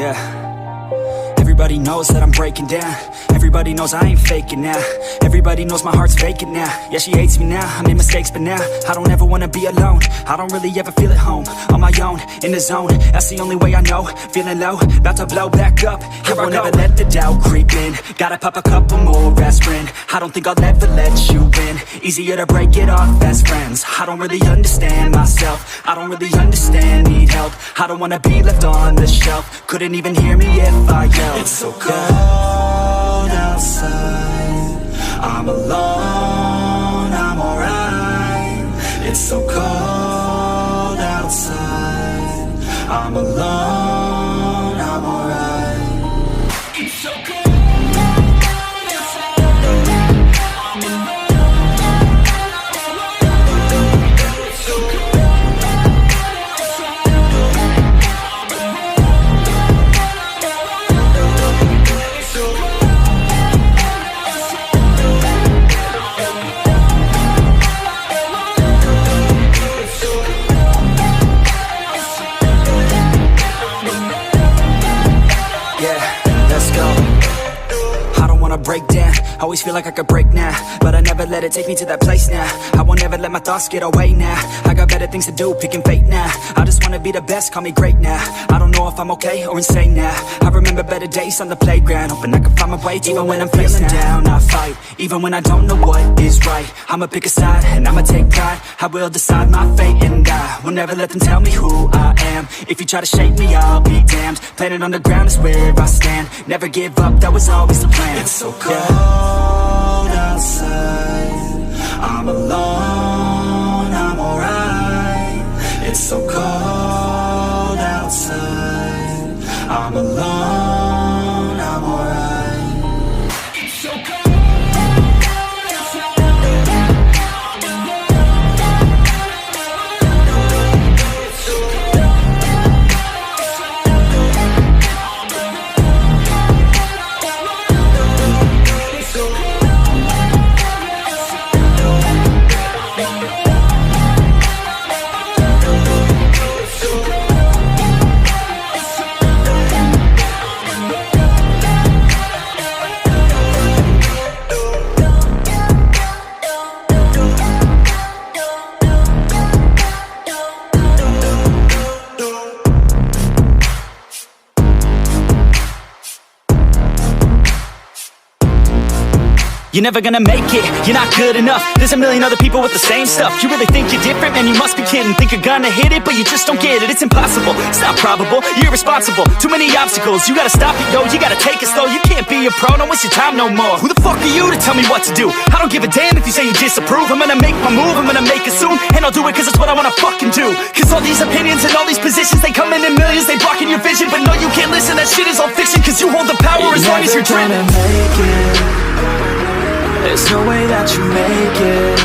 Yeah. Everybody knows that I'm breaking down. Everybody knows I ain't faking now. Everybody knows my heart's vacant now. Yeah, she hates me now, I made mistakes but now I don't ever wanna be alone. I don't really ever feel at home. On my own, in the zone, that's the only way I know. Feeling low, about to blow back up. I won't ever let the doubt creep in. Gotta pop a couple more aspirin. I don't think I'll ever let you in. Easier to break it off best friends. I don't really understand myself. I don't really understand, need help. I don't wanna be left on the shelf. Couldn't even hear me if I yelled. It's so cold outside, I'm alone, I'm alright. It's so cold outside, I'm alone, I'm alright. It's so cold outside, I'm alone. It's so cold outside, break down, always feel like I could break now, but I never let it take me to that place now. I won't ever let my thoughts get away now. I got better things to do, picking fate now. I just wanna be the best, call me great now. I don't know if I'm okay or insane now. I remember better days on the playground, hoping I can find my way. Even when I'm feeling down, I fight. Even when I don't know what is right, I'ma pick a side and I'ma take pride. I will decide my fate and I will never let them tell me who I am. If you try to shake me, I'll be damned. Planet on the ground is where I stand. Never give up, that was always the plan. It's so cold outside, I'm alone, I'm alright. It's so cold outside, I'm alone, I'm alright. It's so cold outside, I'm alone. It's so You're never gonna make it, you're not good enough. There's a million other people with the same stuff. You really think you're different? Man, you must be kidding. Think you're gonna hit it, but you just don't get it. It's impossible, it's not probable, you're irresponsible. Too many obstacles, you gotta stop it, yo. You gotta take it slow, you can't be a pro. Don't waste your time no more. Who the fuck are you to tell me what to do? I don't give a damn if you say you disapprove. I'm gonna make my move, I'm gonna make it soon. And I'll do it cause it's what I wanna fucking do. Cause all these opinions and all these positions, they come in millions, they blocking your vision. But no, you can't listen, that shit is all fiction. Cause you hold the power as long as you're driven. There's no way that you make it.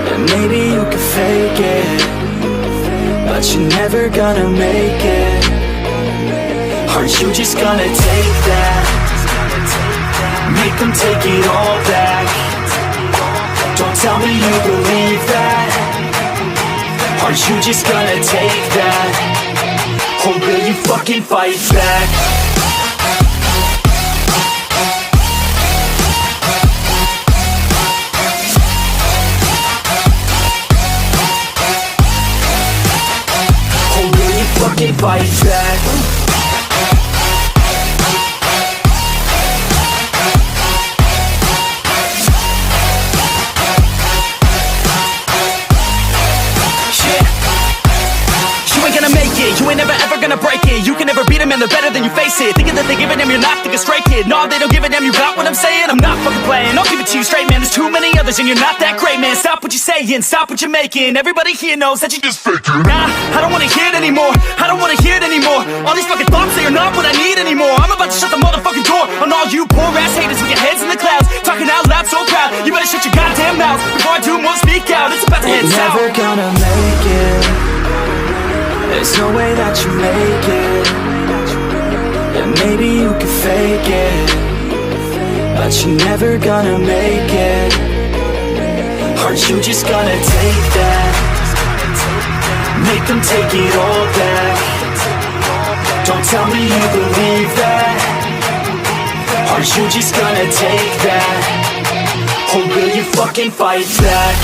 And maybe you can fake it, but you're never gonna make it. Aren't you just gonna take that? Make them take it all back. Don't tell me you believe that. Aren't you just gonna take that? Or will you fucking fight back? Fucking fight back. You ain't never ever gonna break it. You can never beat them and they're better than you face it. Thinking that they give a damn, you're not thinking straight, kid. No, they don't give a damn, you got what I'm saying? I'm not fucking playing, I'll give it to you straight, man. There's too many others and you're not that great, man. Stop what you're saying, stop what you're making. Everybody here knows that you just faking. Nah, I don't wanna hear it anymore, I don't wanna hear it anymore. All these fucking thoughts, they are not what I need anymore. I'm about to shut the motherfucking door on all you poor ass haters with your heads in the clouds, talking out loud so proud. You better shut your goddamn mouth before I do more speak out. It's about to head south. You're never gonna make it. There's no way that you make it. And maybe you can fake it, but you're never gonna make it. Aren't you just gonna take that? Make them take it all back. Don't Tell me you believe that. Are you just gonna take that? Or will you fucking fight back?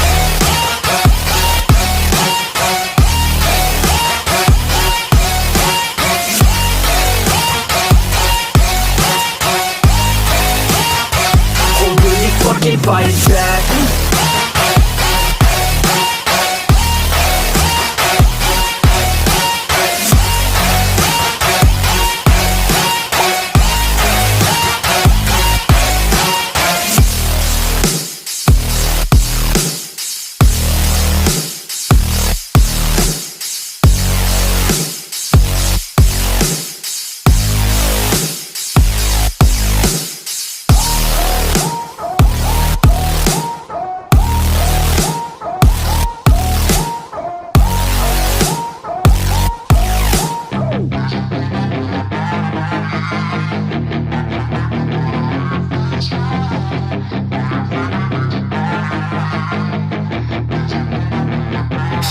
Or will you fucking fight back?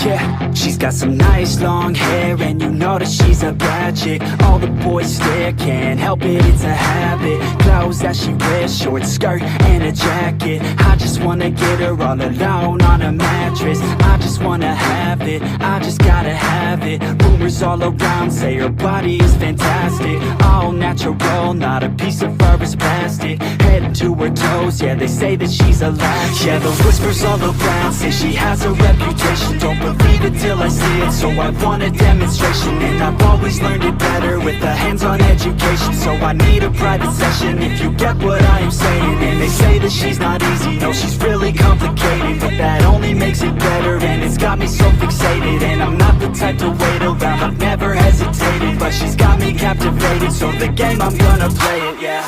Yeah, she's got some nice long hair, and you know that she's a bad chick. All the boys stare, can't help it, it's a habit. Clothes that she wears, short skirt and a jacket. I just wanna get her all alone on a mattress. I just wanna have it, I just gotta have it. Rumors all around say her body is fantastic. All natural, not a piece of fur is plastic. Head to her toes, yeah, they say that she's a latch. Yeah, the whispers all around say she has a reputation. Don't believe it till I see it, so I want a demonstration. And I've always learned it better with a hands-on education. So I need a private session if you get what I am saying. And they say that she's not easy, no, she's really complicated. But that only makes it better, and it's got me so fixated. And I'm not the type to wait around, I've never hesitated. But she's got me captivated, so the game, I'm gonna play it, yeah.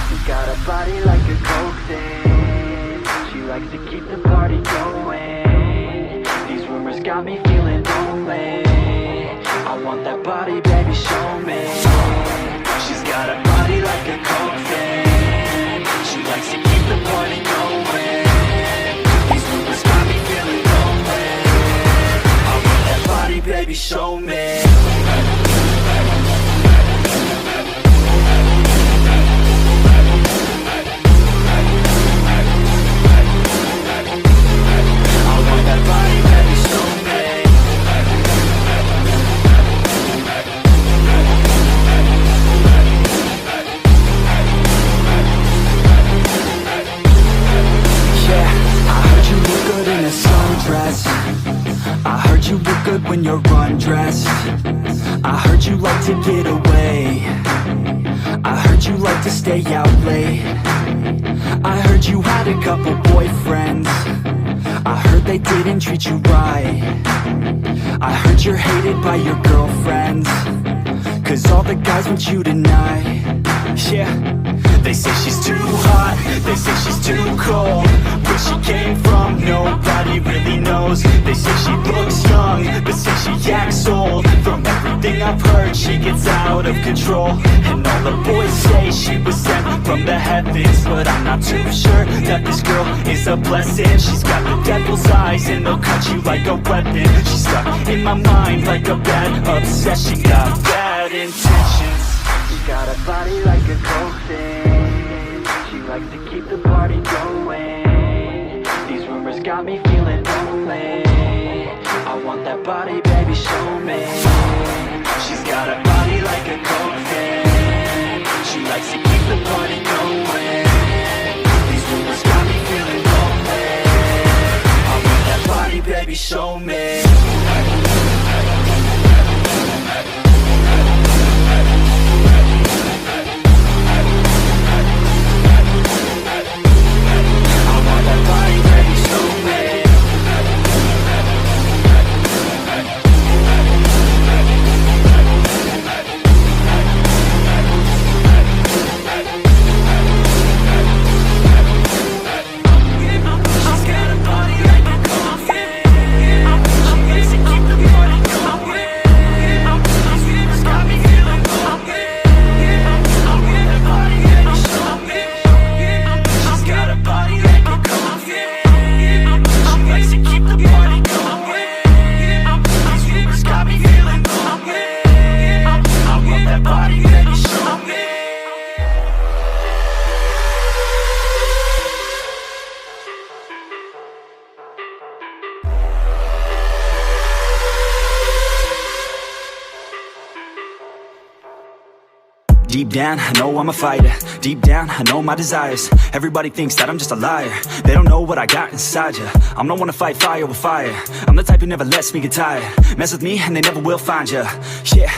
She got a body like a coke thing. She likes to keep the party going. These rumors got me feeling lonely. I want that body, baby, show me. She's got a body like a coke thing. She likes to keep the party going. These rumors got me feeling lonely. I want that body, baby, show me. I heard you look good when you're undressed. I heard you like to get away. I heard you like to stay out late. I heard you had a couple boyfriends. I heard they didn't treat you right. I heard you're hated by your girlfriends, 'cause all the guys want you tonight. Yeah, they say she's too hot, they say she's too cold. Where she came from, nobody really knows. They say she looks young, but say she acts old. From everything I've heard, she gets out of control. And all the boys say she was sent from the heavens, but I'm not too sure that this girl is a blessing. She's got the devil's eyes, and they'll cut you like a weapon. She's stuck in my mind like a bad obsession. Got bad intentions. She got a body like a coke thing. She likes to keep the party going. These rumors got me feeling lonely. I want that body, baby, show me. She's got a body like a coke thing. She likes to keep the party going. These rumors got me feeling lonely. I want that body, baby, show me. down, I know I'm a fighter. Deep down, I know my desires. Everybody thinks that I'm just a liar. They don't know what I got inside ya. I'm not one to fight fire with fire. I'm the type who never lets me get tired. Mess with me and they never will find ya. Yeah,